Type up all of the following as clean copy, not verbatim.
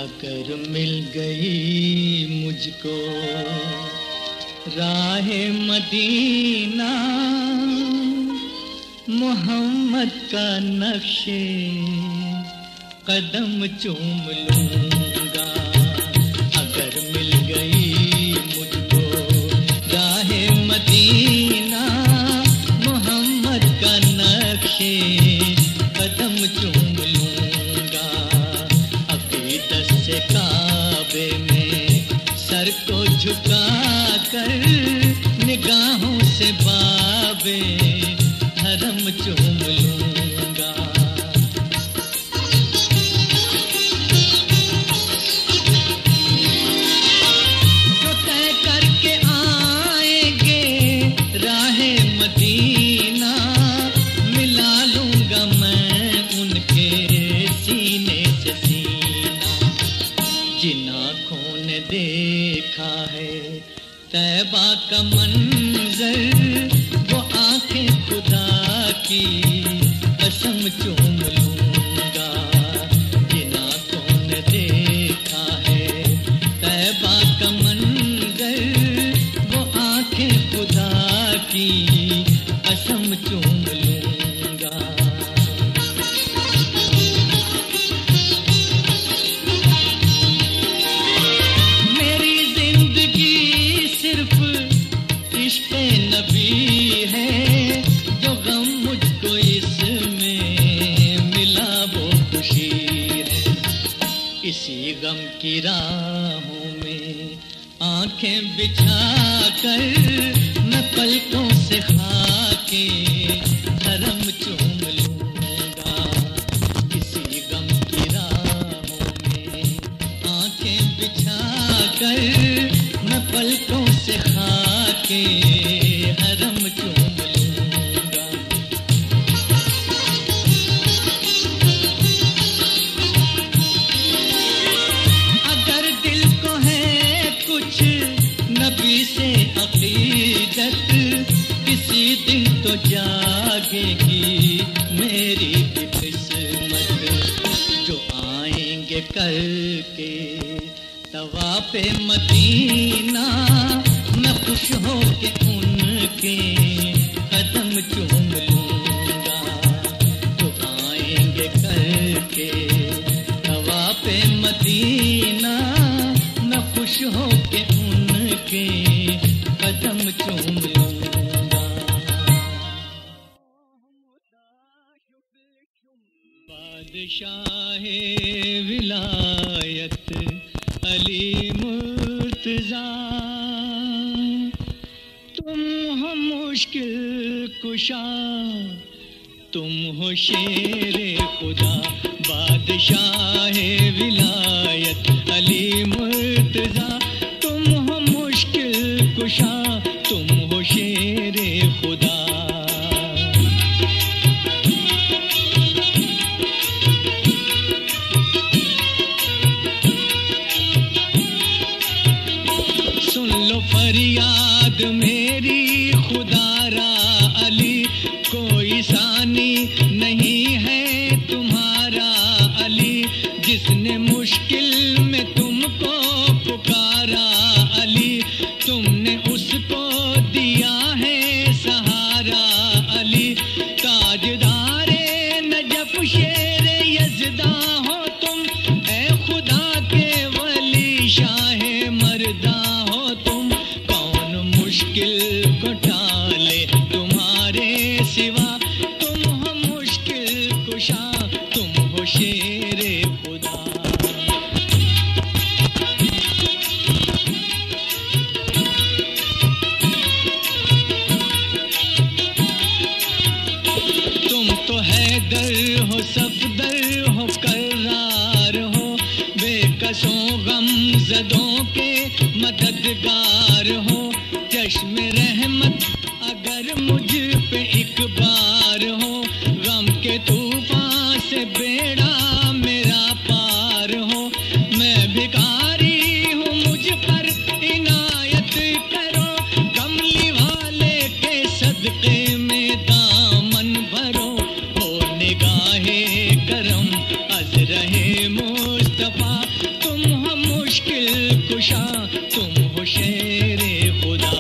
अगर मिल गई मुझको राहे मदीना, मोहम्मद का नक्शे कदम चूम लूंगा। अगर मिल गई मुझको राहे मदीना, मोहम्मद का नक्शे कदम चूम लूंगा। अकीदत से काबे में सर को झुका कर, निगाहों से बाबे हरम चूम लूंगा। तो तय करके आएंगे राहे मदीना, मिला लूंगा मैं उनके सीने से सीना। जिन आँखों ने देखा है तैबा का मंजर, वो आंखें खुदा की कसम चूम लूंगा। जिन आँखों ने देखा है तैबा का मंजर, वो आंखें खुदा की कसम चूम लूंगा। मेरी जिंदगी सिर्फ इश्क़े नबी है, जो गम मुझको इसमें मिला वो खुशी है। इसी गम की राहों में आंखें बिछा कर, मैं पलकों से खाके हरम चूम लूंगा। इसी गम की राहों में आंखें बिछा कर, मैं पलकों से खाके हरम चूम लूंगा। अगर दिल को है कुछ नबी से अकीदत, किसी दिन तो जागेगी मेरी भी किस्मत। जो आएंगे करके तवाफ़े मदीना, मैं खुश हो के उनके कदम चूम लूंगा। तो आएंगे करके तवाफ़े मदीना, मैं खुश हो के उनके कदम चूम लूंगा। बादशाहे विलायत अली मुर्तज़ा, तुम हो मुश्किल कुशा, तुम हो शेरे खुदा। बादशाहे विलायत अली मुर्तज़ा, तुम हो मुश्किल कुशा, तुम हो शेरे खुदा। सुन लो फरियाद मेरी खुदारा अली, कोई सानी नहीं है तुम्हारा अली। जिसने मुश्किल में तुमको पुकारा अली, तुमने उसको दिया है सहारा अली। ताजदारे नजफ शेरे यज़दा हो तुम, ए खुदा के वली शाहे मर्दा हो तुम। कौन मुश्किल को टाले तुम्हारे सिवा, तुम हो मुश्किल कुशा, तुम हो शेरे खुदा। तुम तो हैदर हो, सफदर हो, करार हो, बेकसों गमज़दों के मददगार हो। चश्मे रहमत अगर मुझ पे एक बार हो, गम के तूफान से बेड़ा मेरा पार हो। मैं भिखारी हूँ, मुझ पर इनायत करो, कमली वाले के सदके में दामन भरो। हो निगाहे करम अज़ रहे मुस्तफा, तुम कुशा तुम हो शेरे खुदा।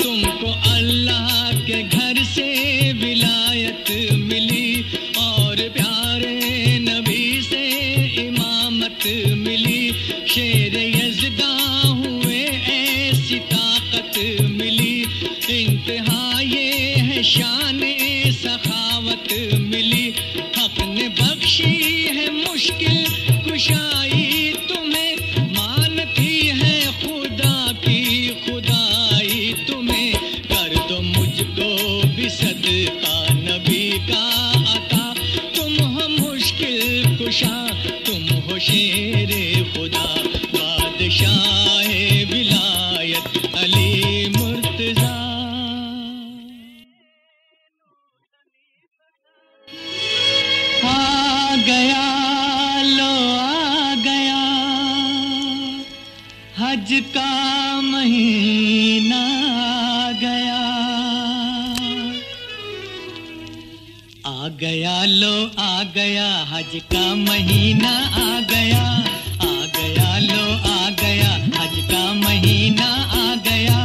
तुमको अल्लाह के घर से विलायत मिली और प्यारे नबी से इमामत मिली। शेर यज़दा हुए ऐसी ताकत मिली। इंतहा ये है शाने सखावत मिली। हक ने बख्शी है मुश्किल कुशाई तुम्हें। मानती है खुदा की खुदाई तुम्हें। कर दो मुझको भी सदका नबी का अता। तुम हो मुश्किल कुशा तुम हो शेरे खुदा। बादशाह विलायत अली मुर्तजा। आ गया लो आ गया हज का महीना आ गया। आ गया लो आ गया हज का महीना आ गया। आ गया लो आ गया हज का महीना आ गया।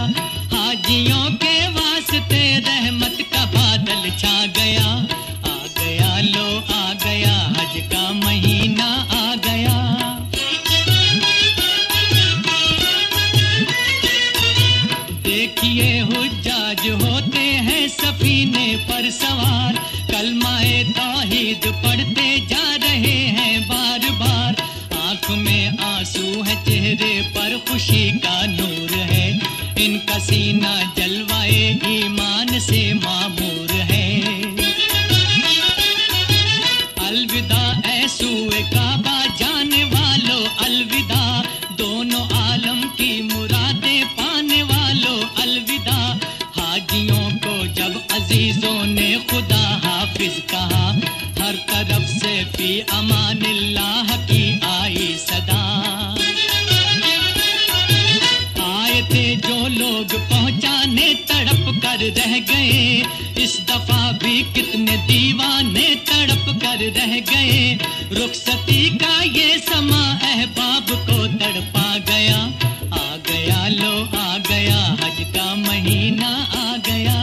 हाजियों के वास्ते रहमत का बादल छा गया। आ गया लो आ गया हज का महीना आ गया। देखिए हुज्जाज होते हैं सफीने पर सवार। कलमाए तौहीद पढ़ते जा रहे हैं बार बार। आंख में आंसू है चेहरे पर खुशी का नूर है। इनका सीना जलवाए ईमान से मामूर है। अलविदा ऐ सूए काबा जाने वालों अलविदा। दोनों आलम की मुरादें पाने वालों अलविदा। हाजियों को जब अजीजों ने खुदा हाफिज कहा। हर तरफ से फी अमानिल्लाह की आई सदा। आए थे जो लोग पहुंचाने तड़प कर रह गए। इस दफा भी कितने दीवाने तड़प कर रह गए। रुखसती का ये समा अहबाब को तड़पा गया। आ गया लो आ गया हज का महीना आ गया।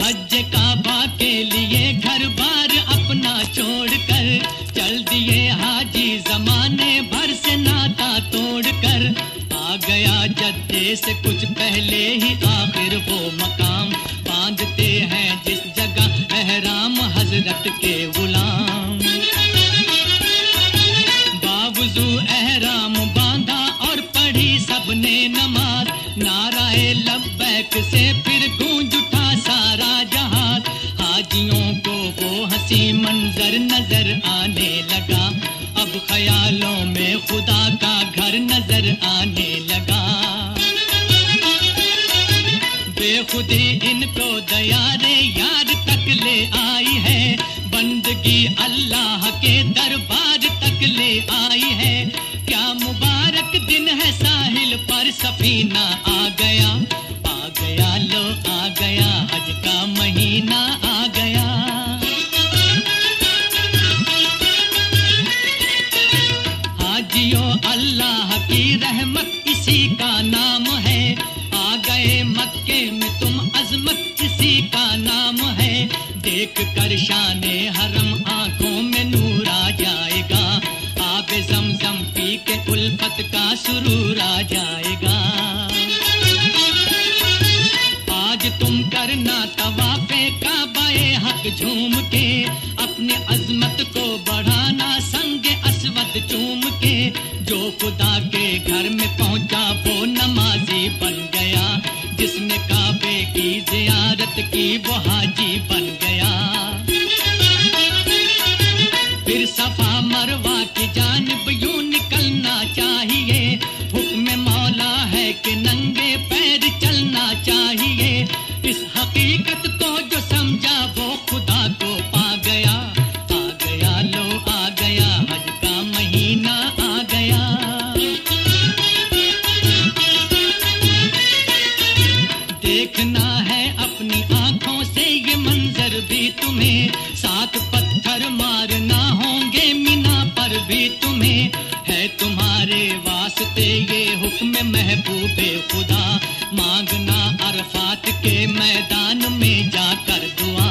हज काबा के लिए घर बार अपना छोड़कर चल दिए हाजी जमाने भर से नाता तोड़कर। आ गया जद्दे से कुछ पहले ही आखिर वो मकाम। बांधते हैं जिस जगह एहराम हजरत के गुलाम। बावजू एहराम बांधा और पढ़ी सबने नमाज। नाराए लब्बैक से फिर गूंज उठा सारा जहाज। हाजियों को वो हंसी मंजर नजर आने लगा। अब ख्यालों में खुदा का घर नजर आने लगा। बेखुदी इनको दयारे यार तक ले आई है। बंदगी अल्लाह के दरबार तक ले आई है। क्या मुबारक दिन है साहिल पर सफीना आ गया। आ गया लो आ गया हज का महीना आ गया। हाजियों अल्लाह की रहमत इसी का नाम है। आ गए मक्के में तुम अजमत इसी का नाम है। देख कर शाने हरम आंखों में नूर आ जाएगा। आबे ज़मज़म पी के उल्फत का सुरूर आ जाएगा। आज तुम करना तवाफ़े काबाए हक झूम के। अपने अजमत को बढ़ाना संगे असवद चूम के। जो खुदा के घर में पहुंचा वो नमाजी बन गया। जिसने काबे की ज़ियारत की वो हाजी बन गया। फिर सफा मरवा की जानिब यूं निकलना चाहिए। हुक्म मौला है कि नंगे पैर चलना चाहिए। इस हकीकत को जो समझा वो खुदा को पा गया। आ गया लो आ गया हज का महीना आ गया। वास्ते ये हुक्म महबूबे खुदा, मांगना अरफात के मैदान में जाकर दुआ।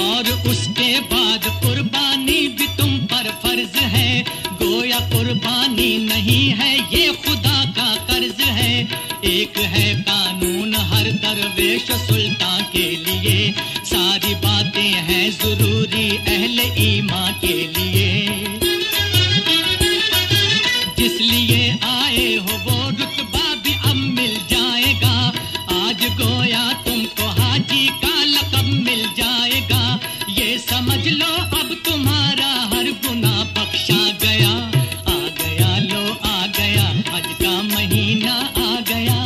और उसके बाद कुर्बानी भी तुम पर फर्ज है, गोया कुर्बानी नहीं है ये खुदा का कर्ज है। एक है कानून हर दरवेश सुल्तान के लिए, सारी बातें हैं जरूरी अहले ईमान के लिए। जिस लिए आए हो वो रुतबा भी अब मिल जाएगा, आज गोया तुमको हाजी का लक़ब मिल जाएगा। ये समझ लो अब तुम्हारा हर गुनाह बख्शा गया। आ गया लो आ गया हज का महीना आ गया।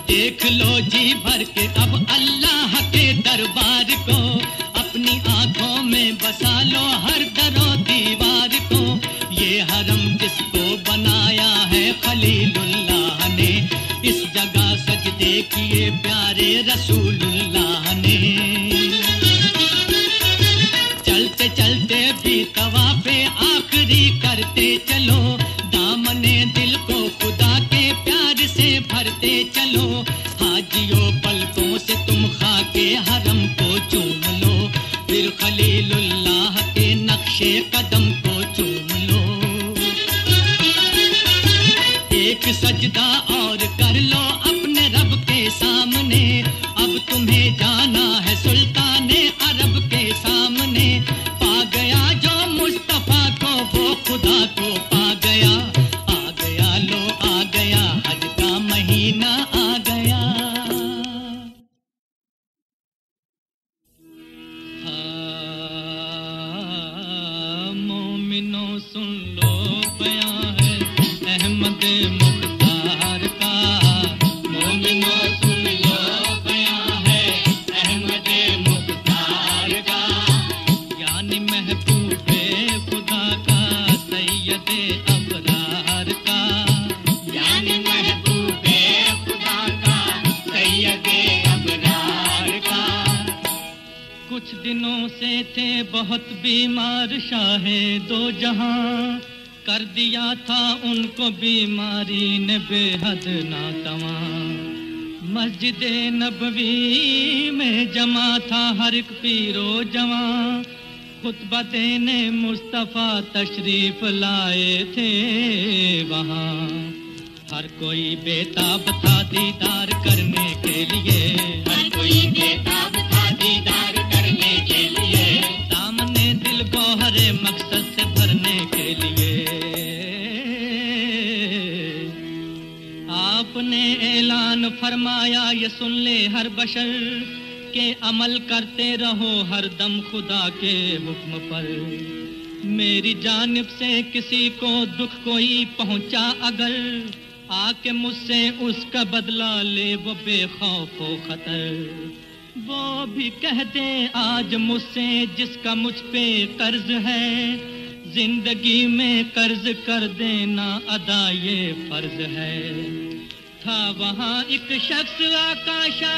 देख लो जी भर के अब अल्लाह के दरबार को, अपनी आंखों में बसा लो हर दरो दीवार को। ये हरम जिसको बनाया है खलीलुल्लाह ने, इस जगह सजदे किए प्यारे रसूलुल्लाह ने। चलते चलते भी तवाफे आखिरी करते चलो, दामने दिल को खुदा के प्यार से भरते चलो। हाजियों पलकों से तुम खाके हरम को चूम लो, फिर खलीलुल्लाह के नक्शे कदम को चूम लो। एक सजदा और कर लो अपने रब के सामने, अब तुम्हें जाना है सुल्ताने अरब के सामने। पा गया जो मुस्तफा को वो खुदा को पा गया। आ गया लो आ गया हज का महीना आ गया। मोमिनो सुन लो बयां है अहमद मुख्तार का। मोमिनो सुन लो बयां है अहमद मुख्तार का, यानी महबूबे खुदा का सैयदे अबरार का। यानी महबूबे खुदा का सैयदे अबरार का। कुछ दिनों से थे बहुत बीमार शाहे दो जहां, कर दिया था उनको बीमारी ने बेहद नातवा। मस्जिद नबवी में जमा था हर एक पीरो जवां, खुतबा देने मुस्तफा तशरीफ लाए थे वहाँ। हर कोई बेताब था दीदार करने के लिए, हर कोई बेताब था दीदार करने के लिए। सामने दिल गौहरे मकसद से भरने के लिए। आपने ऐलान फरमाया ये सुन ले हर बशर, के अमल करते रहो हर दम खुदा के हुक्म पर। मेरी जानिब से किसी को दुख कोई पहुंचा अगर, आके मुझसे उसका बदला ले वो बेखौफ हो खतर। वो भी कह दे आज मुझसे जिसका मुझ पे कर्ज है, जिंदगी में कर्ज कर देना अदा ये फर्ज है। था वहाँ एक शख्स आकाशा,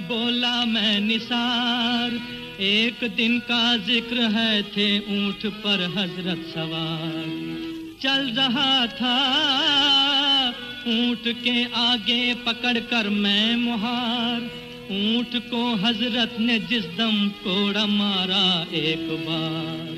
बोला मैं निसार। एक दिन का जिक्र है थे ऊंट पर हजरत सवार। चल रहा था ऊंट के आगे पकड़ कर मैं मुहार। ऊंट को हजरत ने जिस दम कोड़ा मारा एक बार,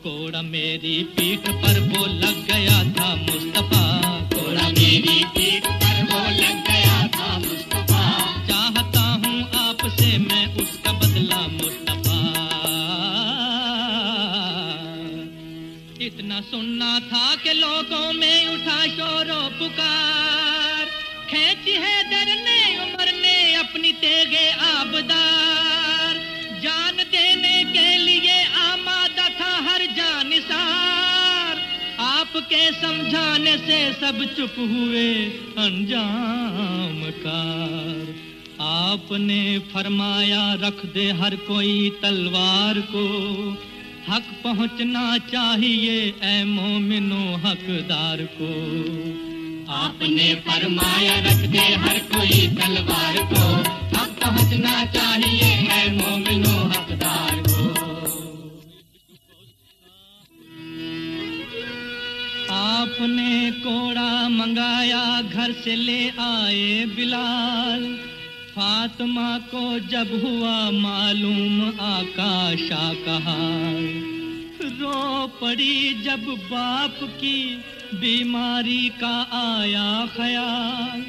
कोड़ा मेरी पीठ पर वो लग गया था मुस्तफा। कोड़ा मेरी पीठ पर वो लग गया था मुस्तफा। चाहता हूँ आपसे मैं उसका बदला मुस्तफा। इतना सुनना था कि लोगों में उठा शोरो पुकार। खींची है दर ने उमर ने अपनी तेगे आबदार। जान देने के लिए आमादा था हर जानिसार। आपके समझाने से सब चुप हुए अंजाम कार। आपने फरमाया रख दे हर कोई तलवार को, हक पहुंचना चाहिए ए मोमिनो हकदार को। आपने फरमाया रख दे हर कोई तलवार को, अब तो हंसना चाहिए है मोमिनो हकदार को। आपने कोड़ा मंगाया घर से ले आए बिलाल, फातिमा को जब हुआ मालूम आका शाह का हाल, रो पड़ी जब बाप की बीमारी का आया ख्याल,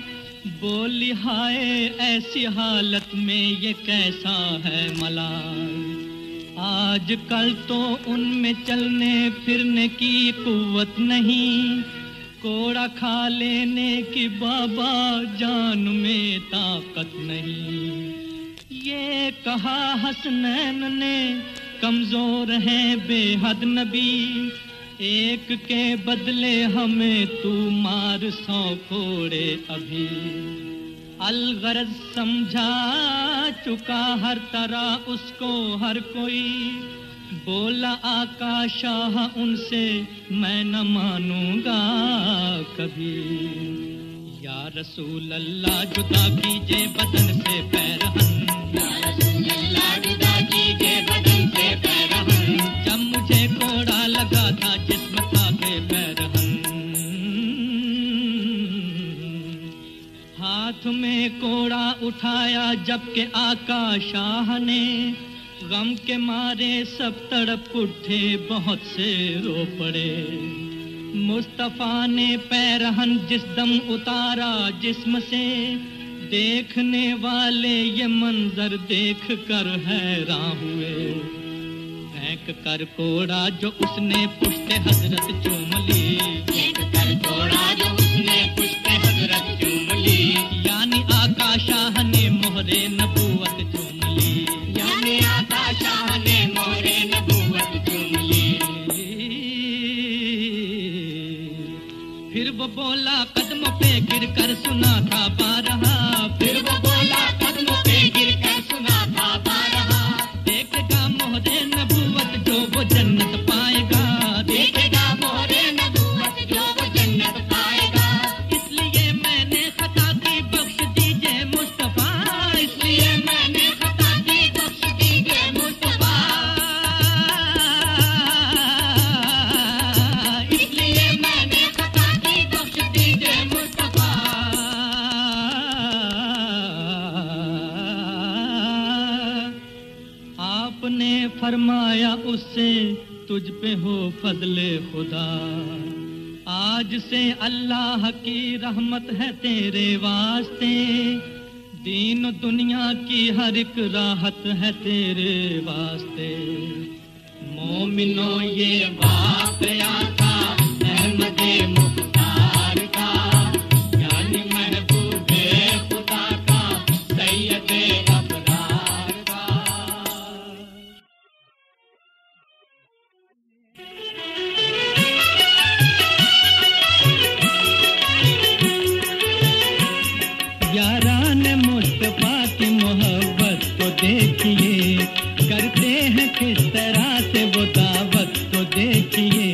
बोली हाय ऐसी हालत में ये कैसा है मलाल, आज कल तो उनमें चलने फिरने की कुव्वत नहीं, कोड़ा खा लेने की बाबा जान में ताकत नहीं। ये कहा हसनैन ने कमजोर है बेहद नबी, एक के बदले हमें तू मार 100 कोड़े अभी। अलगरज समझा चुका हर तरह उसको हर कोई, बोला आका शाह उनसे मैं न मानूंगा कभी। या रसूल अल्लाह जुदा कीजिए बदन से पैरहन, या रसूल अल्लाह जुदा कीजिए बदन से पैरहन, जब मुझे कोड़ा लगा था जिस्म था बेपैरहन। हाथ में कोड़ा उठाया जबकि आका शाह ने, गम के मारे सब तड़प उठे बहुत से रो पड़े। मुस्तफा ने पैरहन जिस दम उतारा जिस्म से, देखने वाले ये मंजर देख कर हैरान हुए। फेंक कर कोड़ा जो उसने पुश्ते हजरत चूम ली, फेंक कर कोड़ा जो उसने पुश्ते हजरत चूम ली, यानी आका शाह ने मोहरे नबूवत चूम ली, यानी आका शाह ने मोहरे नबूवत चूम ली। फिर वो बोला कदमों पे गिर कर सुना था बारहा, फिर वो बोला कदमों पे गिर कर सुना था बारहा, देखेगा मोहरे नबूवत जो वो जन्नत पाएगा, देखेगा मोहरे नबूवत जो वो जन्नत पाएगा। इसलिए मैंने खता की बख्श दीजिए मुस्तफा, इसलिए मैंने खता की बख्श दीजिए मुस्तफा, इसलिए मैंने खता की बख्श दीजिए मुस्तफा। आपने फरमाया उससे तुझ पे हो फजले खुदा, आज से अल्लाह की रहमत है तेरे वास्ते, दीन दुनिया की हर एक राहत है तेरे वास्ते। मोमिनो ये वाक़या था अहमदे मुख्तार का, यानी महबूबे खुदा का सैयदे अबरार का। यारान मुस्तफा की मोहब्बत को देखिए, करते हैं किस तरह से वो दावत को देखिए।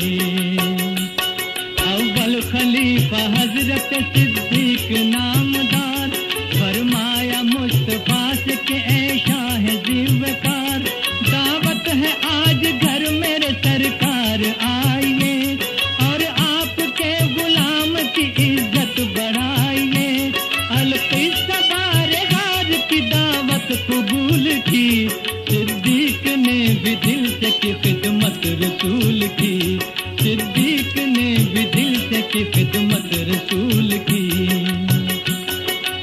अव्वल खलीफा हजरत सिद्दीक नामदार, फरमाया मुस्तफा से कि ऐ शाह ज़िव्वकार, दावत है आज घर मेरे सरकार आइए, और आपके गुलाम की इज्जत बढ़ाइए। अलक़िस्सा बारगार की दावत कबूल की, सिद्दीक ने भी दिल से की खिदमत रसूल की, सिद्दीक ने भी दिल से की खिदमत रसूल की।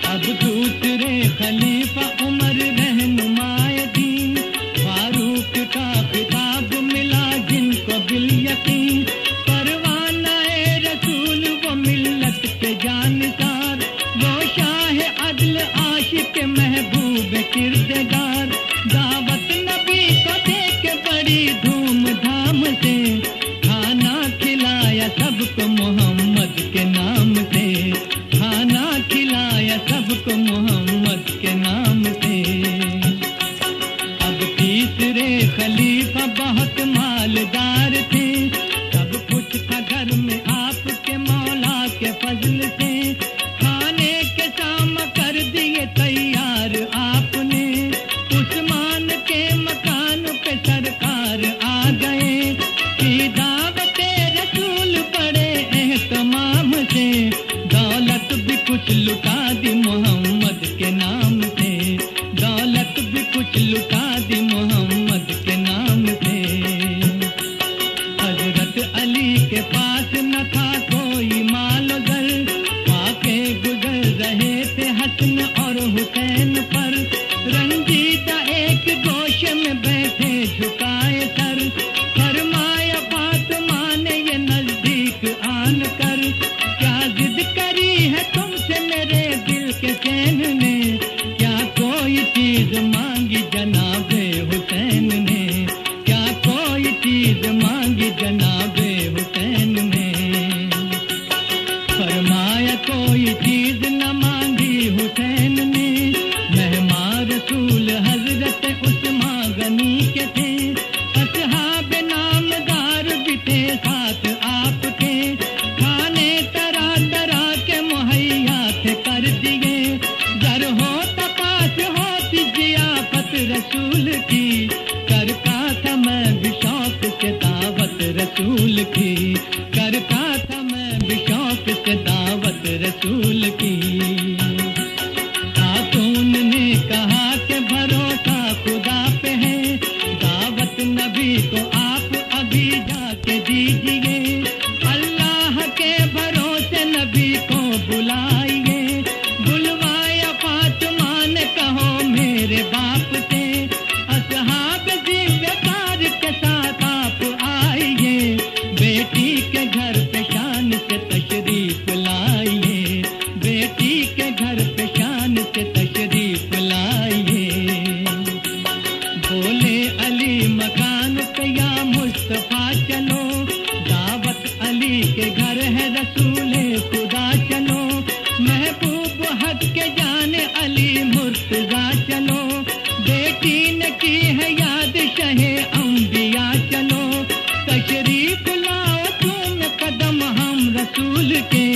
अब दूसरे खलीफा उमर रहनुमाए दीन, फारूक का खिताब मिला जिनको बिल यकीन, परवानाए रसूल वो मिल्लत के जानकार, वो शाह अदल आशिक महबूब किरदार। दावत नबी को देख बड़ी धूमधाम से, खाना खिलाया सबको मोहम्मद के नाम से, खाना खिलाया सबको मोहम्मद के नाम से। अब तीसरे खलीफा बहुत मालदार थे, सब कुछ था घर में आपके मौला के फजल से, लुटा दी मोहम्मद के नाम से, दौलत भी कुछ लुटा दी मोहम्मद के नाम से। हजरत अली के पास न था कोई माल दर, पाके गुजर रहे थे हसन और हुसैन पर। रंजीदा एक गोशे में बैठे झुकाए सर, फरमाया फातिमा ने ये नजदीक आन कर, क्या जिद करी है तुमसे मेरे दिल के चैन ने, क्या कोई चीज मांगी जनाबे हुसैन ने, क्या कोई चीज मांगी जनाबे हुसैन ने। फरमाया कोई चीज न मांगी हुसैन ने, मेहमान रसूल हजरत उस्मान गनी के थे, असहाब नामदार भी थे साथ आपके, खाने तरह तरह के मुहैया थे कर दिए, घर हो तपास होती जियाफत रसूल की, करता था मैं भी शौक से दावत रसूल की, करता था मैं भी शौक से दावत रसूल की। खातून ने कहा कि भरोसा खुदा पे है, दावत नबी को आप अभी जाके दीजिए, अल्लाह के भरोसे नबी को बुलाइए, बुलवाया फातिमा ने कहो मेरे बाप से, असहाब जिम्मेदार के साथ आप आइए, बेटी के घर पे शान से तशरीफ लाइए, बेटी के घर पे शान से तशरीफ लाइए। बोले अली मकान पे या मुस्तफा चलो, दावत अली के घर है रसूले खुदा चलो, महबूब हक के जाने अली मुर्तजा चलो, बेटी ने की है याद शहे अंबिया चलो, तशरीफ लाओ तुम कदम हम रसूल के,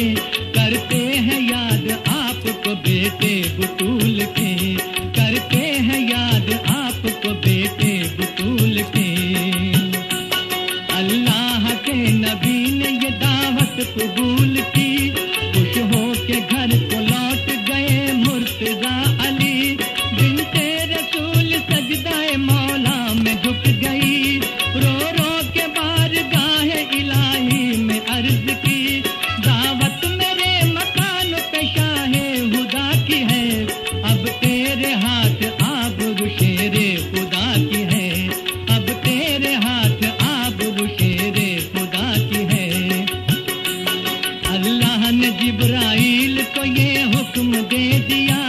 करते हैं याद आपको बेटे बुतूल के, करते हैं याद आपको बेटे बुतूल के। अल्लाह के नबी ने ये दावत कबूल की, खुश हो के घर को लौट गए मुर्तजा अली, बिनते रसूल सजदाए मौला में झुक गई, रो रो के बारगाह इलाही में अर्ज की, दावत मेरे मकान पे शाहे हुदा की है, अब तेरे हाथ आबरू शेरे खुदा की है, अब तेरे हाथ आबरू शेरे खुदा की है। अल्लाह ने जिब्राइल को ये हुक्म दे दिया,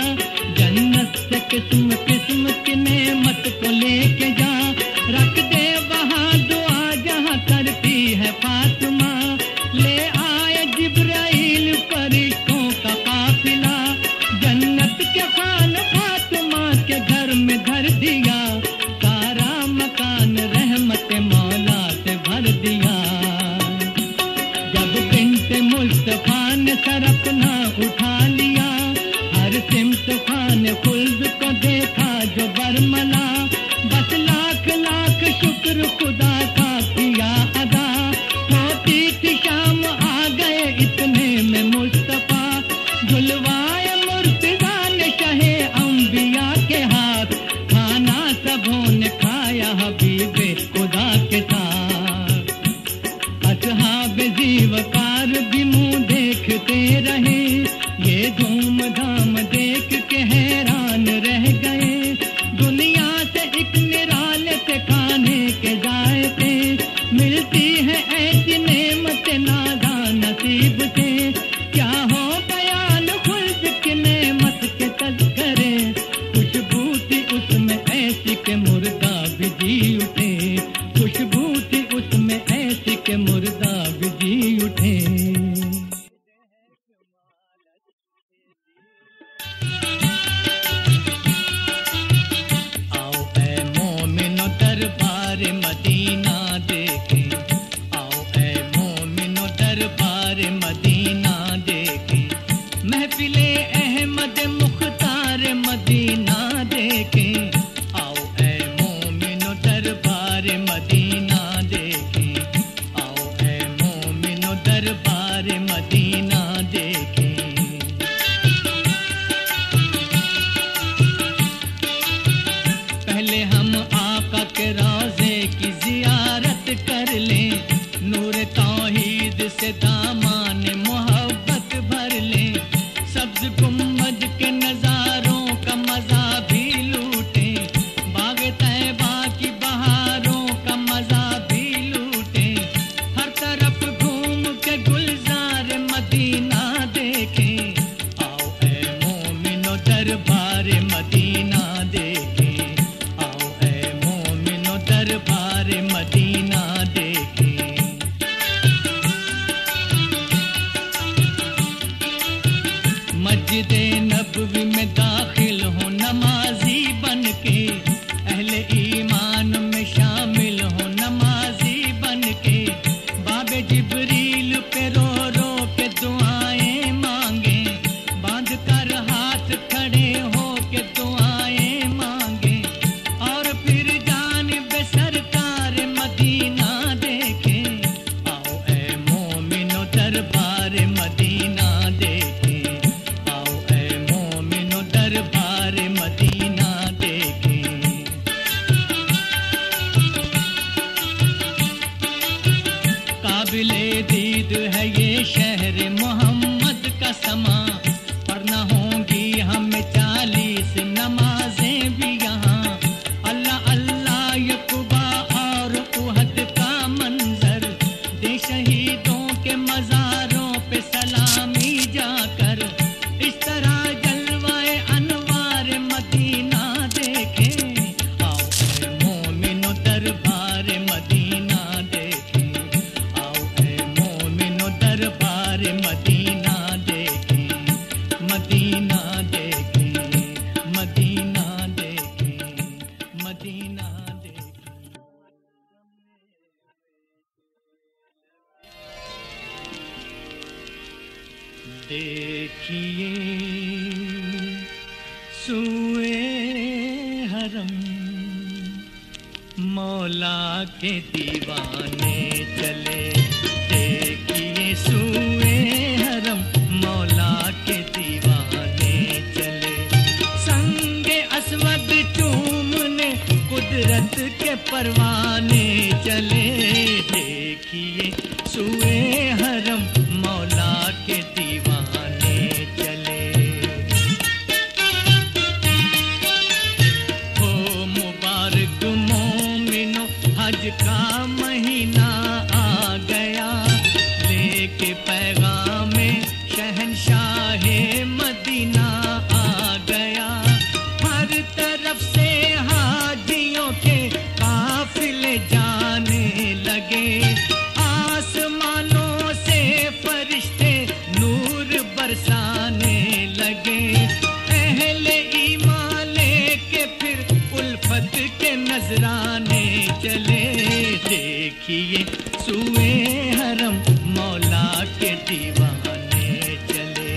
जन्नत से किस्म किस्म की नेमत को लेके जा, रख दे वहाँ दुआ जहाँ करती है फातिमा, ले आए जिब्राइल फरिश्तों का काफिला, जन्नत के खान फातिमा के घर में धर दिया, सारा मकान रहमत मौला से भर दिया। जब बिन्ते मुस्तफा ने सर अपना उठा लिया, हर सिमत खान खुल्द को देखा जो बरमला, बस लाख लाख शुक्र खुदा का किया अदा, होती थी शाम आ गए इतने में मुस्तफा, झुलवाए मुर्तजा ने शहे अंबिया के हाथ, खाना सबों ने खाया हबीबे खुदा के साथ। असहाब जीवकार भी मुंह देखते रहे, ये धूमधाम देख के हैरान रह गए, दुनिया से एक निराले से खाने के जायके, मिलती है ऐसी नेमत नादा नसीब से, क्या हो बयान खुल्द की नेमत के तज़किरे, खुशबू थी उसमें ऐसी के मुर्दा भी जी उठे, खुशबू थी उसमें ऐसी के मुर्दा भी जी उठे। आओ ऐ मोमिनो दरबार मदीना देखे, आओ ऐ मोमिनो दरबार मदीना देखे, महफिले अहमद मुख्तार मदीना देखे, आओ ऐ मोमिनो दरबार मदीना देखे, आओ ऐ मोमिनो दरबार मदीना देखे। मस्जिद नबवी में दाखिल हो नमाजी बन के, अहले ईमान में शामिल हो नमाजी बन के, बाबे जिब्रील पे रो रो के दुआएं मांगे, बांध कर हाथ खड़े हो के दुआएं मांगे, और फिर जानिब सरकार मदीना देखे। आओ ए मोमिनो दरबार मदीना देखे, आओ ए मोमिनो दरबार मदीना देखे। काबिले दीद है ये शहर मोहम्मद का समा, पढ़ना होंगी हमें 40 नमाजें भी यहाँ। अल्लाह अल्लाह ये कुबा और उहद का मंजर, दे शहीदों के मज़ारों पे सलामी जाकर, इस तरह जलवाए अनवार मदीना देखे। आओ ए मोमिनो दरबार मदीना देखे, आओ ए मोमिनो दरबार मदीना देखे, मदीना देखे, मदीना देखे, मदीना देखे। देखिए सूए हरम मौला के दीवाने चले, देखिए सूए हरम मौला के दीवाने चले, संगे असवद चूमने कुदरत के परवाने चले। देखिए सूए हरम मौला के दीवाने चले। हो मुबारक मोमिनो हज का महीना आ गया, लेके पैगामे शहंशाहे मदीना आ गया। हर तरफ से हाजियों के काफिले जाने लगे, आसमानों से फरिश्ते नूर बरसाने लगे। अहले ईमान लेके फिर उल्फत के नजराने चले। देखिए सूए हरम मौला के दीवाने चले।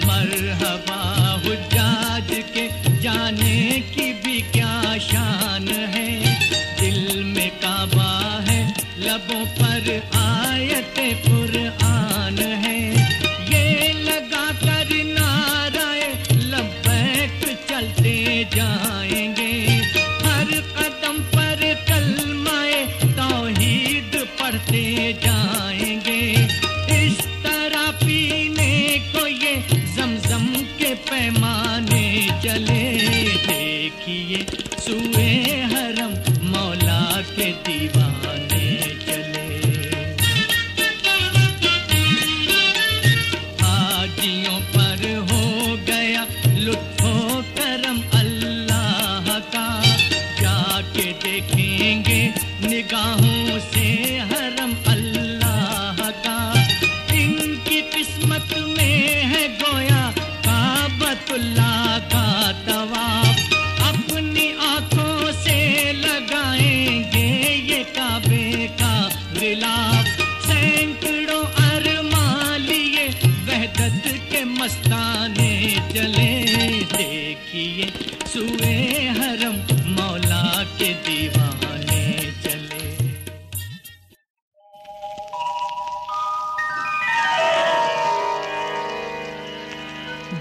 मरहबा हुज्जाज के जाने की भी क्या शान है, दिल में काबा है लबों पर आयते कुरान है। ये लगा कर नाराए लब्बैक चलते जाएंगे, हर कदम पर कलमाए तौहीद पढ़ते जाएंगे। इस तरह पीने को ये जमजम के पैमाने चले। देखिए सूए हरम मौला के दीवाने चले। हाजियों पर हो गया लुत्फो करम अल्लाह का, जाके देखेंगे निगाहों से हरम अल्लाह का। इनकी किस्मत में है गोया काबतुल्लाह का तवाफ, अपनी आंखों से लगाएंगे ये काबे का गिलाफ। सैकड़ों अरमान लिए वहदत के मस्ताने चले। देखिए सूए हरम मौला के दीवाने चले।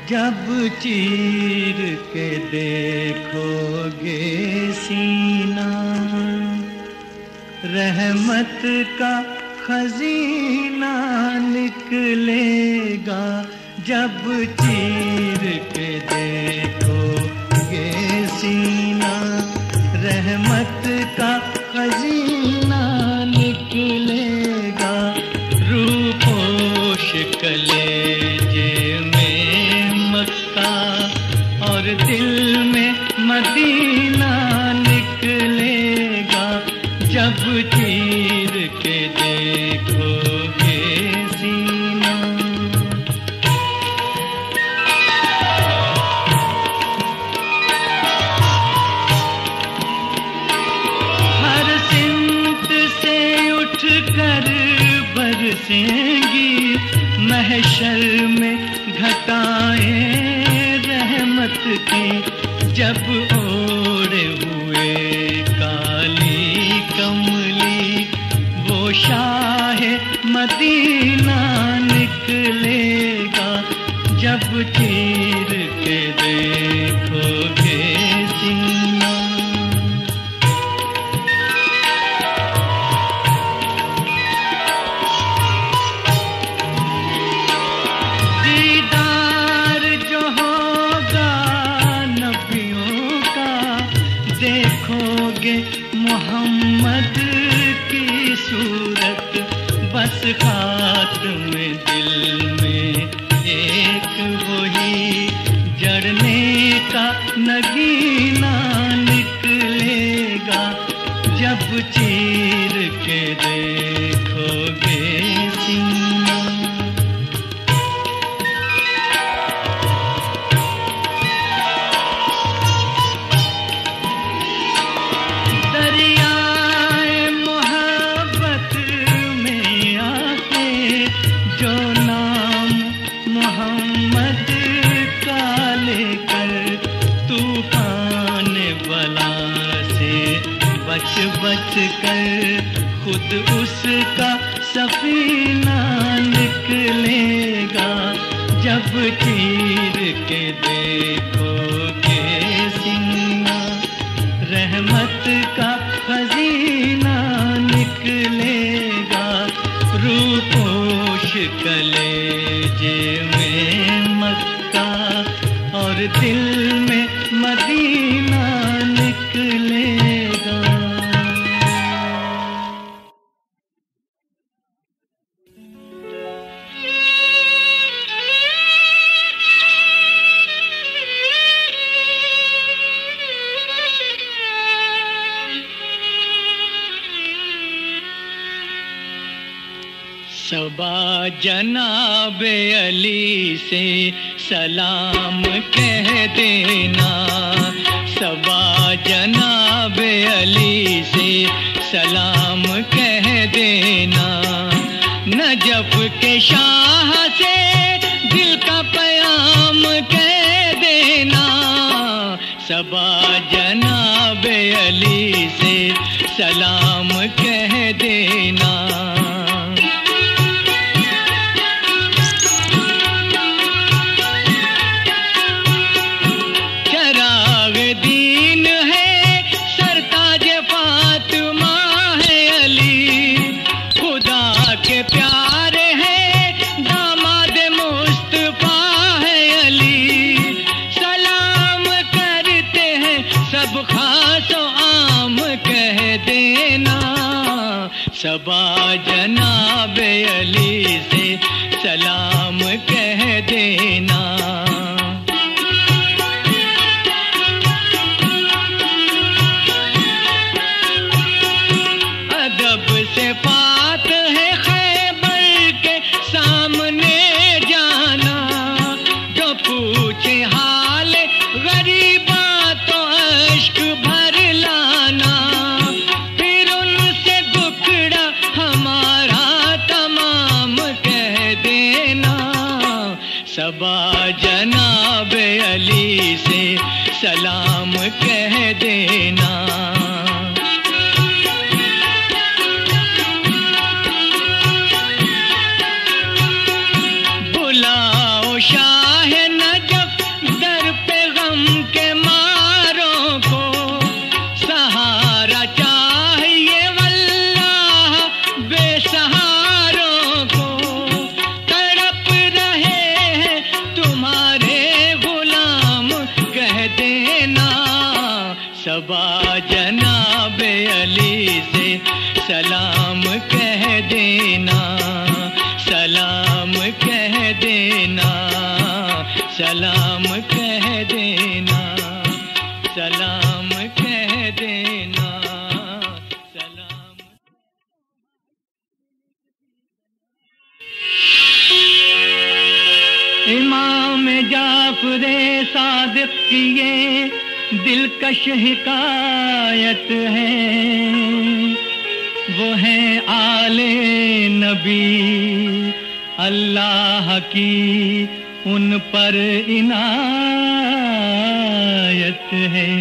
जब चीर के देखोगे सीना, रहमत का खजीना निकलेगा। जब चीर के देखोगे सीना, रहमत का खजीना निकलेगा। रूपोश कलेजे में मक्का और दिल में मदीना निकलेगा। जब चीर के देखोगे सीना, बरसेंगी महशर में घटाएं रहमत की। जब ओढ़े हुए काली कमली वो शाह मदीना निकलेगा। जब चीर के देखोगे सीना, दीदार जो होगा नबियों का, देखोगे मोहम्मद की सूरत। बस खात्मे दिल में एक वही जड़ने का नगीना निकलेगा। जब चीर के देखोगे सीना, दरियाए मोहब्बत में आके जो नाम मोहम्मद का लेकर तूफान बला से बच बच कर खुद उसका सफीना निकलेगा। जब चीर के देखोगे सीना, रहमत का खजीना निकलेगा। रूपोश कलेजे में मक्का और दिल में मदीना निकलेगा। सबा जनाबे अली से सलाम कह देना। सबा जनाबे अली से सलाम कह देना। नजफ के शाह से दिल का प्याम कह देना। सबा जनाबे अली से सलाम कह देना। सबा जनाबे अली से सलाम कह देना। अदब से बात है खैबर के सामने जाना। जो पूछे हाल गरीबा तो अश्क भर लाना। सबा जनाबे अली से सलाम कह देना। बुलाओ शाह नजफ दर पे गम के मारों को। सहारा चाहिए वल्लाह बेसहारों को। तड़प रहे तुम्हारे गुलाम कह देना। सबा जनाबे अली से सलाम कह देना। सलाम कह देना। सलाम कह देना। सलाम कह देना। सलाम। इमाम जाफरे सादिक की ये दिलकश हिकायत है। वो है आले नबी, अल्लाह की उन पर इनायत है।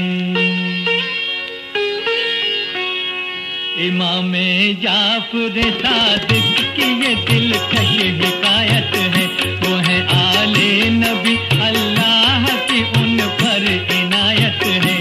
इमामे जाफर सादिक की ये दिलकश हिकायत है। वो है आले नबी, अल्लाह की उन पर इनायत है।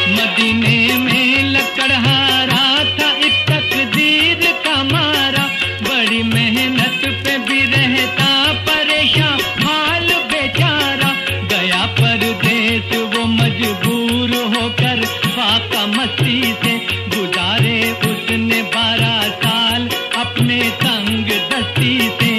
मदीने में लकड़हारा था एक तकदीर का मारा, बड़ी मेहनत पे भी रहता परेशान हाल बेचारा। गया परदेस वो मजबूर होकर फाका मस्ती से, गुजारे उसने 12 साल अपने तंग दस्ती से।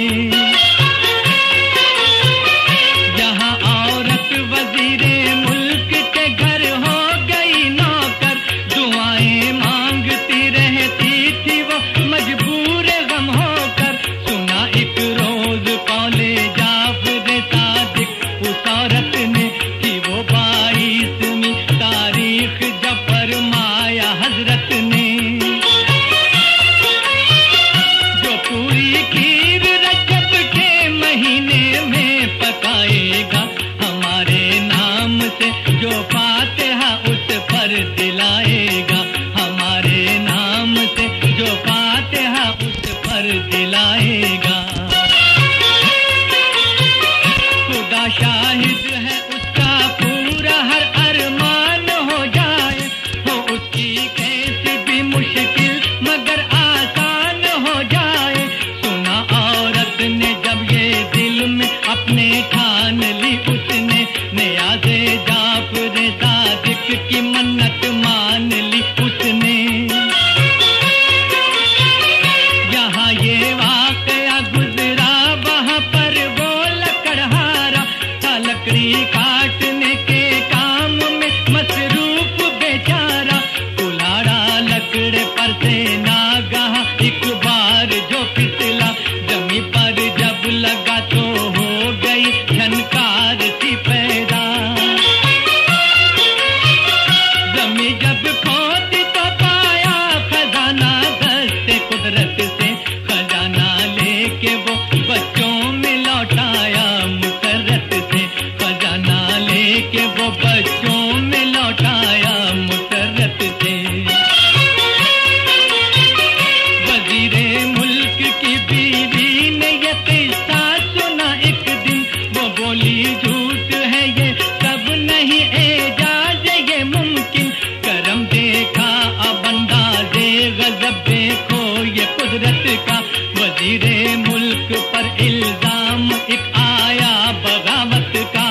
जहाँ औरत वजीरे मुल्क के घर हो गई नौकर, दुआएं मांगती रहती थी वो मजबूर गम होकर। सुना एक रोज कौले जाफर सादिक उस औरत ने, थी वो 22वीं तारीख जब फरमाया हजरत ने। जो पूरी खीर रजब के महीने में पकाएगा, हमारे नाम से जो फातिहा उस पर दिलाएगा, हमारे नाम से जो फातिहा उस पर दिलाएगा। खुदा शाहिद है उसका पूरा हर अरमान हो जाए, हो उसकी कैसी भी मुश्किल मगर आसान हो जाए। सुना औरत ने जब ये दिल में अपने ठान ली, उसने नियाज़े जाफर सादिक की मन्नत मान ली उसने। यहाँ ये वाकया गुजरा, वहाँ पर वो लकड़हारा था, लकड़ी काटने के काम में मसरूफ बेचारा। कुल्हाड़ा लकड़े पर से नागाह एक बार जो फिसला, जमी पर जब लगा तो हो गई झनकार सी पैदा। जमी जब खोदी तो पाया खजाना दस्ते कुदरत से, खजाना लेके वो बच्चों में लौटाया मुसर्रत से, खजाना लेके वो बच्चों में लौटाया मुसर्रत से। वजीरे मुल्क की बीवी ने ये किस्सा सुना एक दिन, वो बोली झूठ है ये सब नहीं एजाज ये मुमकिन। करम देखा अब अंदाज़े गजब देखो ये कुदरत का, वजीरे मुल्क पर इल्जाम एक आया बगावत का।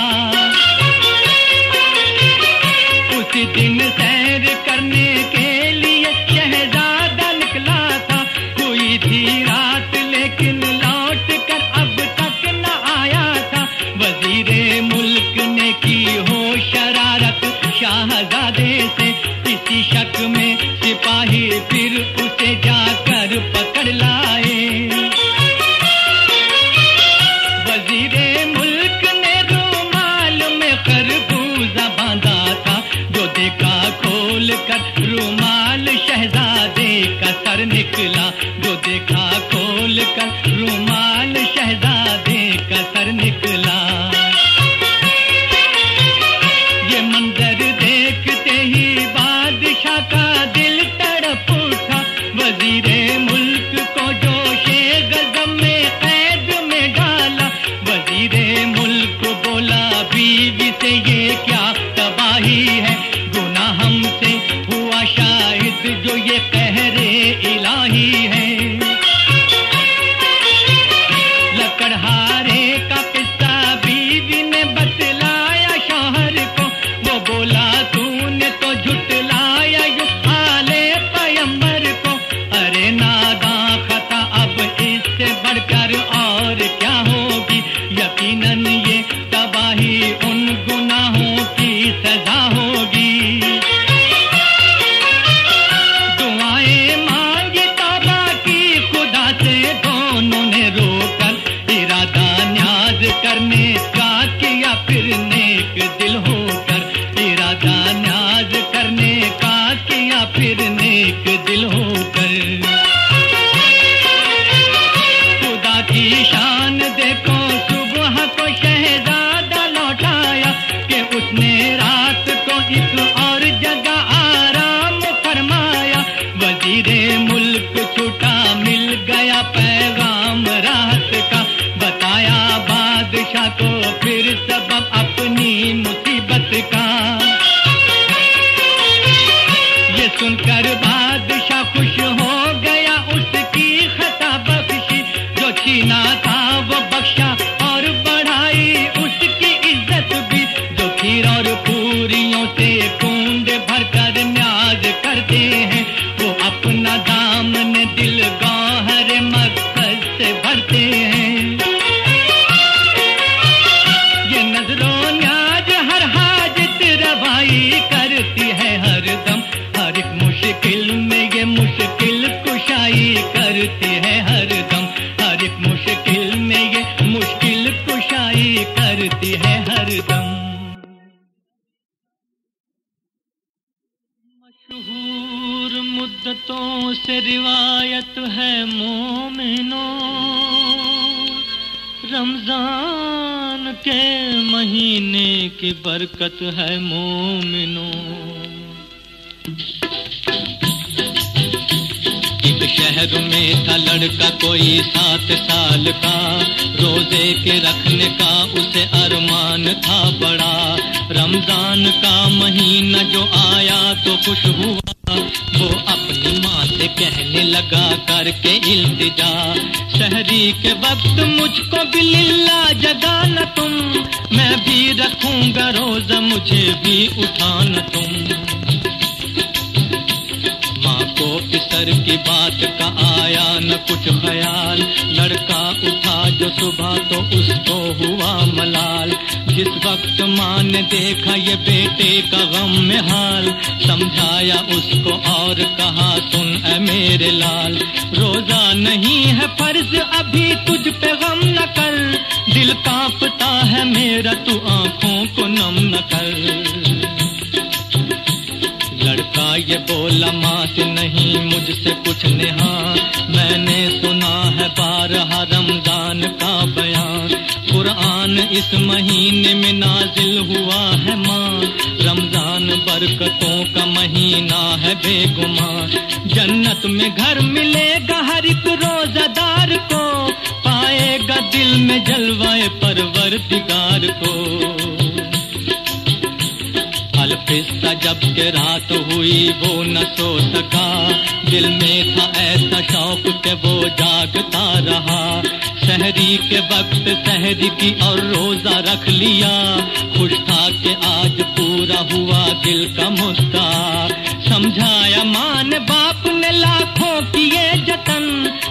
उसी दिन सैर करने के लिए शहजादा निकला था, हुई थी रात लेकिन लौट कर अब तक न आया था। वजीरे मुल्क ने की हो शरारत शाहजादे से, इसी शक में सिपाही फिर उसे जाकर पकड़ लाए। वजीरे मुल्क ने रूमाल में खरबूजा बांधा था, जो देखा खोल कर रूमाल शहजादे का सर निकला, जो देखा खोल कर रूमाल शहजादे का सर निकला। ये मंजर देखते ही बादशाह का दिल तड़प उठा, वजीरे मुल्क को जोशे गजब में कैद में डाला। वजीरे मुल्क बोला बीवी से ये क्या तबाही है, गुनाह हमसे हुआ शायद जो ये कहरे इलाही है। लकड़हारे का किस्सा बीवी ने बतलाया शौहर को, वो बोला तूने तो झुटलाया यूं आले पैगंबर को। अरे नादां खता अब इससे बढ़कर और क्या होगी, यकीनन ये तबाही उन गुनाहों की सजा होगी। दुआएं मांगी तौबा की खुदा से दोनों ने रोकर, इरादा न्याज करने का किया फिर नेक दिल होकर, इरादा न्याज करने का किया फिर की शान देखो, सुबह को शहजादा लौटाया कि उसने रात को एक और जगह आराम फरमाया। वजीरे मुल्क छूटा, मिल गया पैगाम रात का, बताया बादशाह को फिर सबब अपनी मुसीबत का। ये सुनकर बादशाह खुश हो गया, उसकी खता बख्शी, जो छीना था वो बख्शा और बढ़ाई उसकी इज्जत भी। जो खीर और पूरियों से कुंड भरकर न्याज करते हैं, वो अपना दामन दिल गौहर मकसद से भरते हैं। ये नजरों न्याज हर हाजत रवाई करती है हरदम, हर एक मुश्किल में ये मुश्किल कुशाई करती है हरदम, हर एक मुश्किल में ये मुश्किल कुशाई करती है हरदम। मशहूर मुद्दतों से रिवायत है मोमिनों, रमजान के महीने की बरकत है मोमिनों। एक शहर में था लड़का कोई 7 साल का, रोजे के रखने का उसे अरमान था बड़ा। रमजान का महीना जो आया तो खुश हुआ, वो अपनी माँ से कहने लगा करके इल्तिजा, सहरी के वक्त मुझको भी लिल्ला जगाना तुम, मैं भी रखूंगा रोजा मुझे भी उठाना तुम। माँ को इसर की बात का आया न कुछ ख्याल, लड़का उठा जो सुबह तो उसको हुआ मलाल। जिस वक्त माँ ने देखा ये बेटे का गम में हाल, समझाया उसको और कहा सुन ऐ मेरे लाल, रोजा नहीं है फर्ज अभी तुझ पे गम न कर, दिल कांपता है मेरा तू आंखों को नम न कर। लड़का ये बोला माँ से नहीं मुझसे कुछ नेहा, मैंने सुना है 12 रमजान का बयान, कुरान इस महीने में नाजिल हुआ है माँ, रमजान बरकतों का महीना है बेगुमान। जन्नत में घर मिलेगा हर एक रोजादार को, पाएगा दिल में जलवाए परवरदिगार को। अलफिस्ता जब के रात हुई वो न सो सका, दिल में था ऐसा शौक के वो जागता रहा। सहरी के वक्त सहरी की और रोजा रख लिया, खुश था कि आज पूरा हुआ दिल का मुद्दा। समझाया माँ ने बाप ने लाखों किए जतन,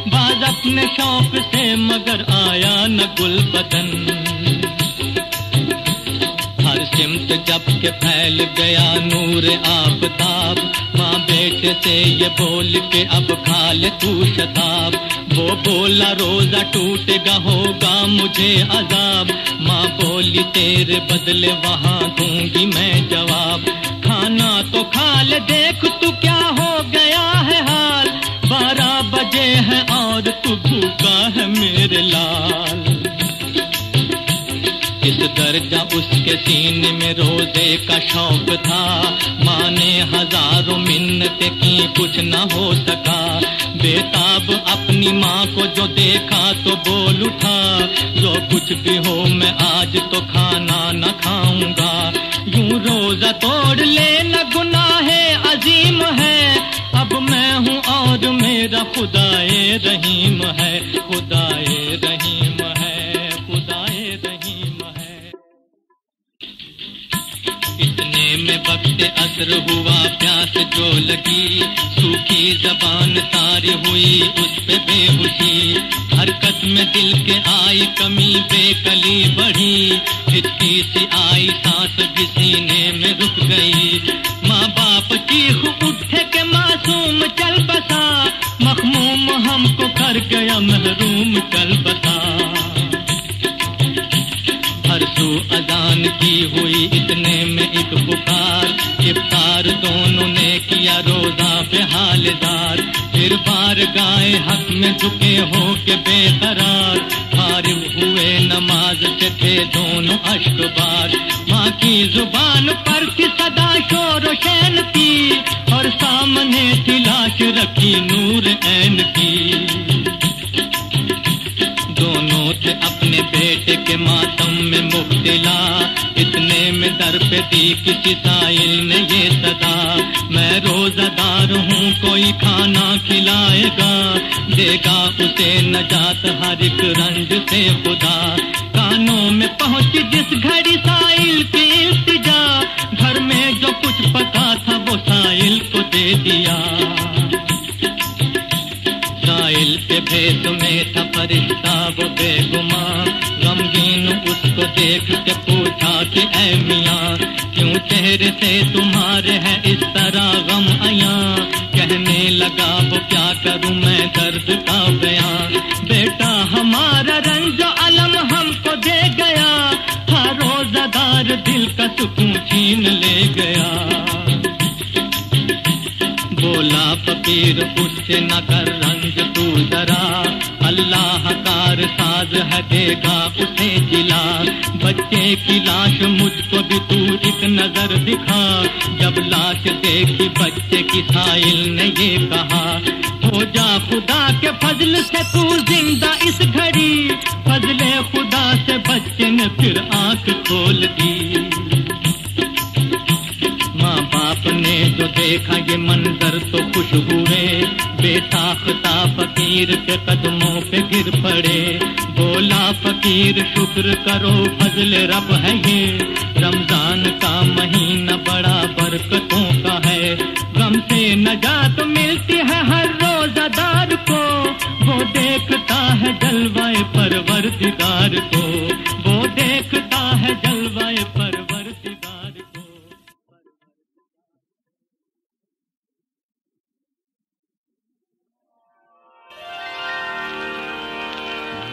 बाज अपने शौक से मगर आया न गुल बदन। हर सिमत जब के फैल गया नूर आफताब, माँ बेटे से ये बोल के अब खा ले तू शताब। वो बोला रोजा टूटेगा होगा मुझे अजाब, माँ बोली तेरे बदले वहाँ दूंगी मैं जवाब। खाना तो खा ले देख तू क्या हो गया है हाल, 12 बजे है और तू भूखा है मेरे लाल। इस दर्जा उसके सीने में रोजे का शौक था, माँ ने हजारों मिन्नतें की कुछ न हो सका। बेताब अपनी माँ को जो देखा तो बोल उठा, जो कुछ भी हो मैं आज तो खाना न खाऊंगा। यूं रोजा तोड़ लेना गुनाहे अजीम है, अब मैं हूँ और मेरा खुदाए रहीम है, खुदाए रहीम है, खुदाए रहीम है। इतने में वक्त असर हुआ प्यास जो लगी, सूखी जबान तारी हुई उस पे बेहोशी। हरकत में दिल के आई कमी बेकली बढ़ी, हिचकी सी आई सांस भी सीने में रुक गई। माँ बाप चीख उठे के मासूम चल बसा, मखमूम हमको कर गया महरूम चल बसा। हर सू अजान की हुई इतने में एक पुकार, इफ्तार दोनों ने किया रोजा पे हालदार। फिर बार बारगाए हक में झुके हो के बेकरार, फारिग हुए नमाज से थे दोनों अश्कबार। माँ की जुबान पर थी सदा शोर शैन की, और सामने थी लाश रखी नूर ऐन की। दोनों थे अपने बेटे के मातम में मुब्तला, इतने में दर पे दी किसी साइल ने ये सदा, मैं रोजादार हूँ कोई खाना खिलाएगा, देगा उसे नजात हर एक रंज से खुदा। कानों में पहुँची जिस घड़ी साइल की इल्तिजा, घर में जो कुछ पका था वो साइल को दे दिया। साइल के भेद में था फरिश्ता वो बेगुमान, गमगीन उसको देख के पूछा कि ऐ मियाँ, क्यों चेहरे से तुम्हारे है इस तरह गम आया। कहने लगा वो क्या करूँ मैं दर्द का बयान, बेटा हमारा रंज अलम हमको दे गया, हर रोज़ादार दिल का सुकून छीन ले गया। बोला फकीर उससे न कर रंज तू जरा, अल्लाह कार साज है देगा उसे जिला। बच्चे की लाश मुझको भी तू एक नजर दिखा, जब लाश देखी बच्चे की साइल ने ये कहा, हो जा खुदा के फजल से तू जिंदा इस घड़ी। फजले खुदा से बच्चे ने फिर आंख खोल दी। माँ बाप ने जो देखा ये मंजर तो खुश हुए, बेसाख्ता फकीर के कदमों पे गिर पड़े। बोला फकीर शुक्र करो फजल रब है ये, रमजान का महीना बड़ा बरकतों का है। गम से नजात मिलती है हर रोजादार को, वो देखता है जलवाए परवरदिगार को, वो देखता है जलवाए परवरदिगार को।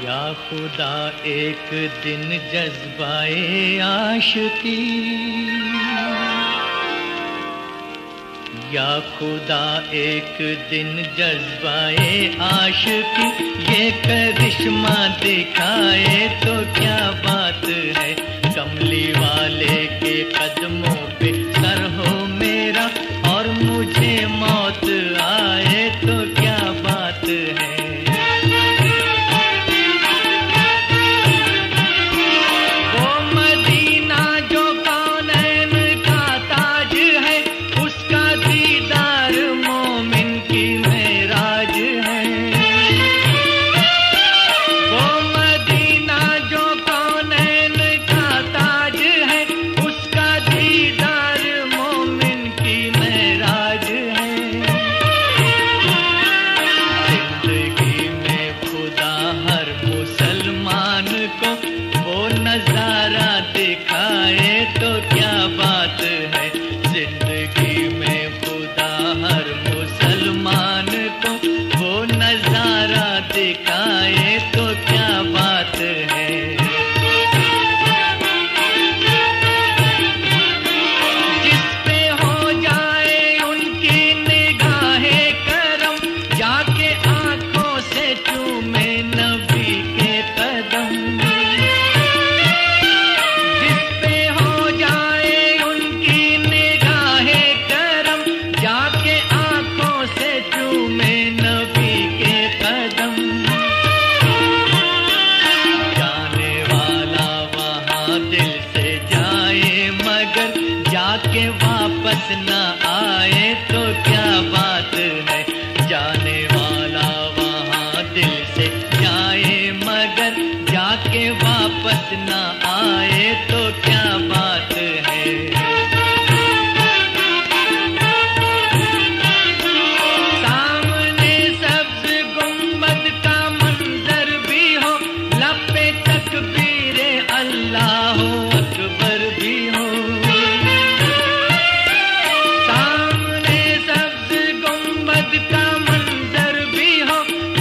या खुदा एक दिन जज्बाए आशिकी, या खुदा एक दिन जज्बाए आशिकी, ये करिश्मा दिखाए तो क्या बात है। कमली वाले के कदमों पे सर हो मेरा, और मुझे मौत आए तो क्या बात है।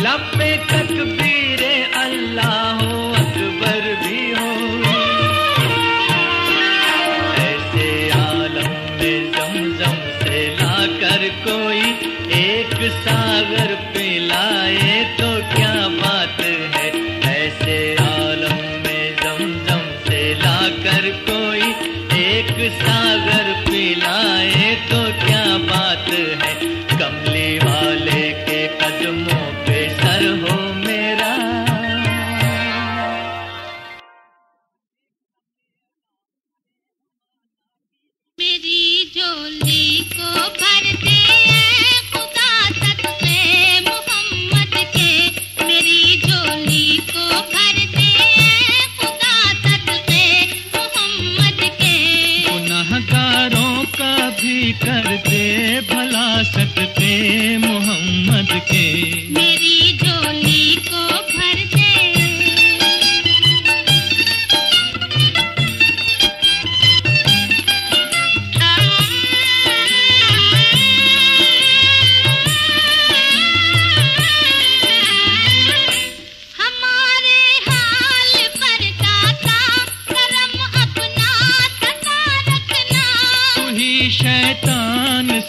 लब पे तकबीर अल्लाह अकबर भी हो।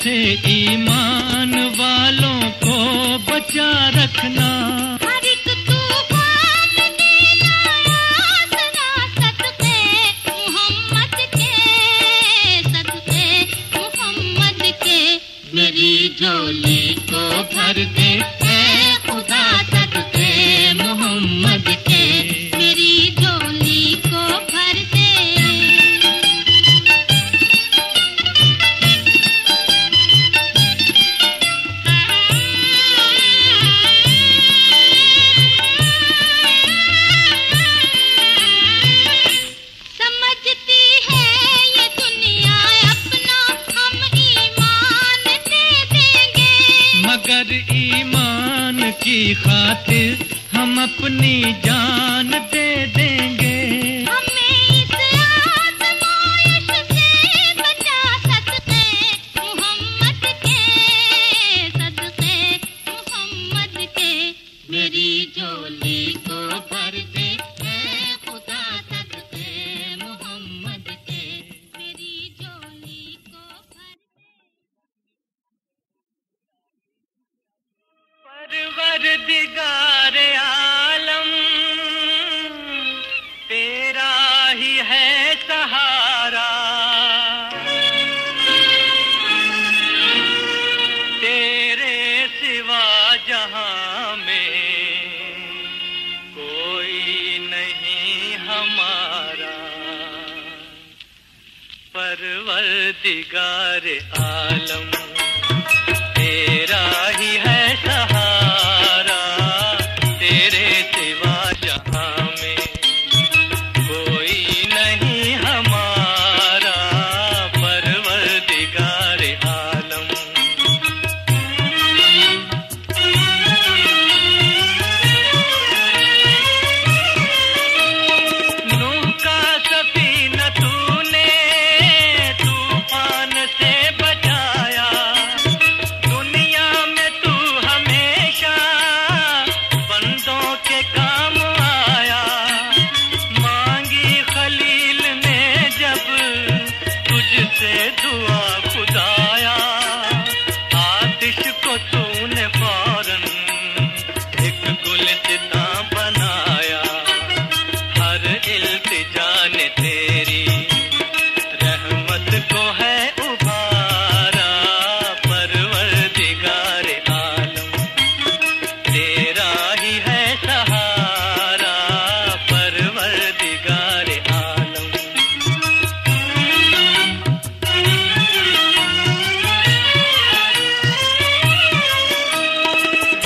से ईमान वालों को बचा रखना। हर एक तूफान देना आसरा सदके मोहम्मद के, सदके मोहम्मद के। मेरी झोली को भर दे ऐ खुदा सदके मोहम्मद के, मेरी झोली को भर दे। समझती है ये दुनिया अपना हम ईमान दे देंगे, मगर ईमान की खातिर हम अपनी जान दे देंगे। हमें इस आज़माइश से बचा सदके मोहम्मद के, सदके मोहम्मद के। मेरी झोली को भर दे ऐ खुदा सदके मोहम्मद के, मेरी झोली को भर दे। परवरदिगार आलम तेरा ही है सहारा, तेरे सिवा जहां में कोई नहीं हमारा। परवरदिगार आलम तेरा ही है सहारा, तेरे सिवा जहां में कोई नहीं हमारा। परवरदिगार आलम नूह का सफीना तूने तूफान से बचाया, दुनिया में तू हमेशा बंदों के काम आया। मांगी खलील ने जब तुझसे दुआ खुदाया, आतिश को तूने फौरन एक गुलसिता बनाया। हर इल्तिजा ने तेरी रहमत को है उभारा। परवरदिगार आलम तेरा ही है सहारा। परवरदिगार आलम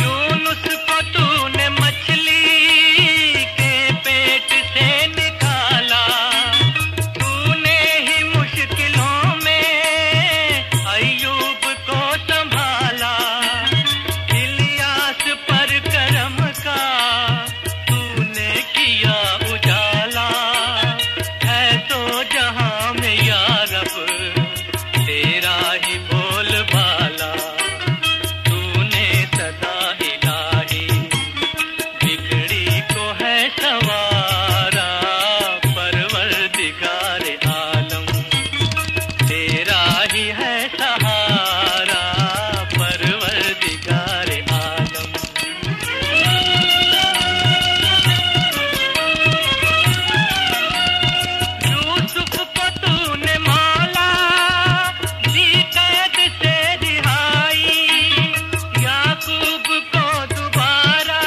यूनुस को तूने मछली के पेट से निकाला, तूने ही मुश्किलों में अय्यूब को संभाला। इलियास पर करम का तूने किया उजाला, है तो जहां में या रब तेरा ही बोलबाला। तूने सदा इलाही बिगड़ी को है सवारा। परवरदिगार आलम तेरा ही है सहारा। परवरदिगार आलम यूसुफ को तूने मौला दी कैद से रिहाई, याकूब को दोबारा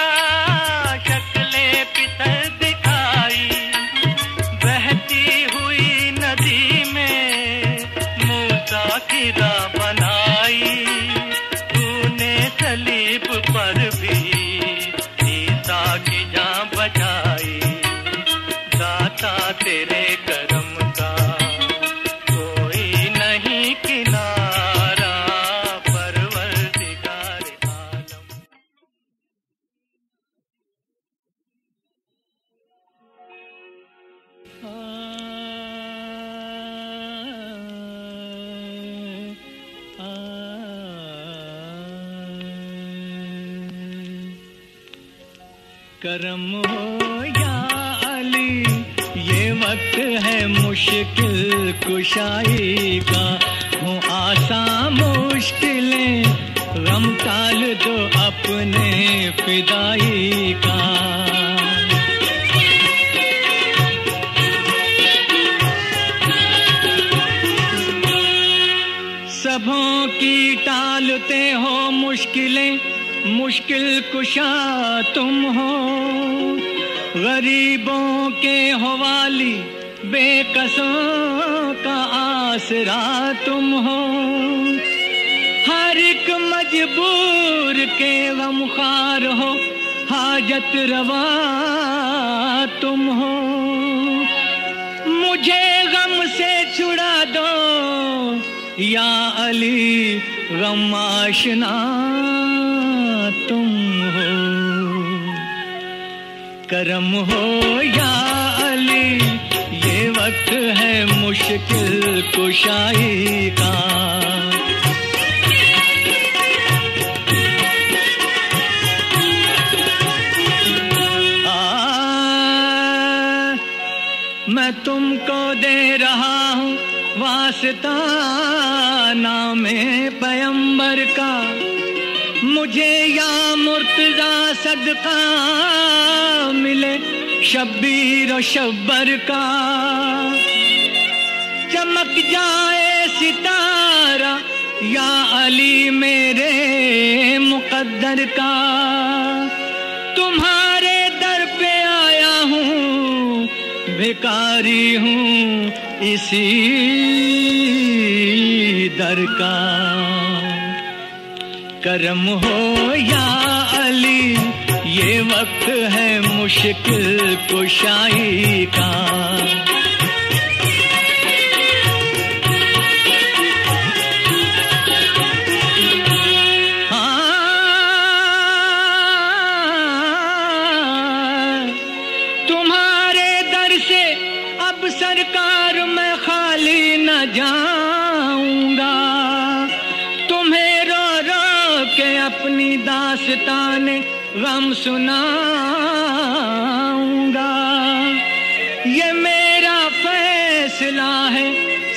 शक्ले पितर दिखाई। बहती हुई नदी में मूसा की राह बनाई, तूने सलीब पर भी ईसा की जान बचाई। दाता तेरे करम का कोई नहीं किनारा। परवरदिगार आलम करम हो या अली, ये वक्त है मुश्किल कुशाई का। हो आसान मुश्किलें गम टाल दो अपने फिदाई का। सबों की टालते हो मुश्किलें, मुश्किल कुशा तुम हो, गरीबों के हो वाली, बेकसों का आसरा तुम हो, हर एक मजबूर के गमख्वार हो, हाजत रवा तुम हो। मुझे गम से छुड़ा दो या अली, गम आशना तुम हो। करम हो या अली, ये वक्त है मुश्किल कुशाई का। मैं तुमको दे रहा हूँ वास्ता नामे पैगंबर का, मुझे या मुर्तजा सदका मिले शब्बीर और शब्बर का। चमक जाए सितारा या अली मेरे मुकद्दर का, तुम्हारे दर पे आया हूँ, भिखारी हूँ इसी दर का। करम हो या अली, ये वक्त है मुश्किल कुशाई का। तुम्हारे दर से अब सरकार मैं खाली न जाऊंगा, तुम्हें रो रो के अपनी दास्ताने गम सुनाऊंगा। ये मेरा फैसला है,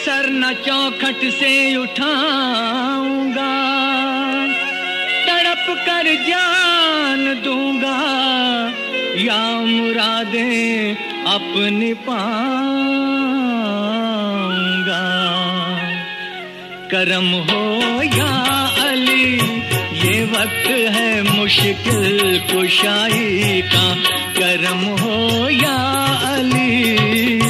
सर न चौखट से उठाऊंगा, तड़प कर जान दूंगा या मुरादें अपनी पाऊंगा। करम हो या अली, ये वक्त है मुश्किल कुशाई का। करम हो या अली।